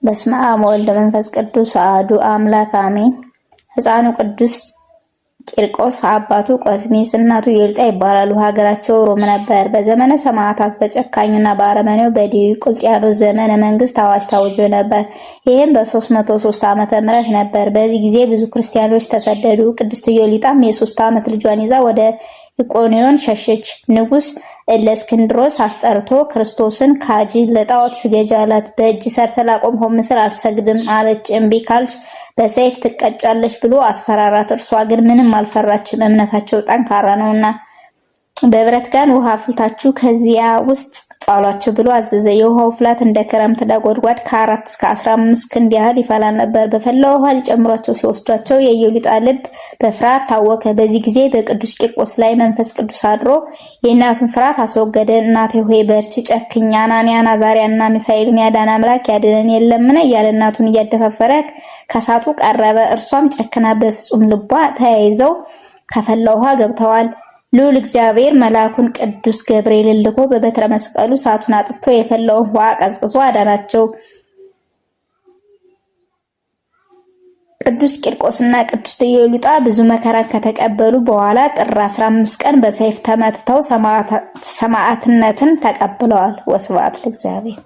በስመ አብ ወወልድ ወመንፈስ ቅዱስ አሐዱ አምላክ አሜን። ሕፃኑ ቅዱስ ቂርቆስ አባቱ ቆስሚስ እናቱ ዮልጣ ይባላሉ። ሀገራቸው ሮም ነበር። በዘመነ ሰማዕታት በጨካኙና በአረመኔው በዲዮቅልጥያኖስ ዘመነ መንግስት አዋጅ ታውጆ ነበር። ይህም በ303 ዓመተ ምህረት ነበር። በዚህ ጊዜ ብዙ ክርስቲያኖች ተሰደዱ። ቅድስት ዮልጣም የ3 ዓመት ልጇን ይዛ ወደ ኢቆንዮን ሸሸች። ንጉስ እለእስክንድሮስ አስጠርቶ ክርስቶስን ካጂ ለጣዖት ስገጂ አላት። በእጅ ሰርተ ላቆምከው ምስል አልሰግድም አለች። እምቢ ካልሽ በሰይፍ ትቀጫለሽ ብሎ አስፈራራት። እርሷ ግን ምንም አልፈራችም፣ እምነታቸው ጠንካራ ነውና። በብረት ጋን ውሃ አፍልታችሁ ከዚያ ውስጥ ጣሏቸው ብሎ አዘዘ። የውሃው ፍላት እንደ ክረምት ነጎድጓድ ከ4 እስከ 15 ክንድ ያህል ይፈላ ነበር። በፈላው ውሃ ሊጨምሯቸው ሲወስዷቸው የዮልጣ ልብ በፍርሃት ታወከ። በዚህ ጊዜ በቅዱስ ቂርቆስ ላይ መንፈስ ቅዱስ አድሮ የእናቱን ፍርሃት አስወገደ። እናቴ ሆይ በርቺ፣ ጨክኝ፣ አናንያን አዛርያንና ሚሳኤልን ያዳነ አምላክ ያድነን የለምን እያለ እናቱን እያደፋፈረ ከሳቱ ቀረበ። እርሷም ጨክና በፍጹም ልቧ ተያይዘው ከፈላው ውሃ ገብተዋል። ልዑል እግዚአብሔር መልአኩን ቅዱስ ገብርኤልን ልኮ በበትረ መስቀሉ እሳቱን አጥፍቶ የፈላውን ውሃ ቀዝቅዞ አዳናቸው። ቅዱስ ቂርቆስና ቅድስት ዮልጣ ብዙ መከራ ከተቀበሉ በኋላ ጥር 15 ቀን በሰይፍ ተመትተው ሰማዕትነትን ተቀብለዋል። ወስብሐት ለእግዚአብሔር።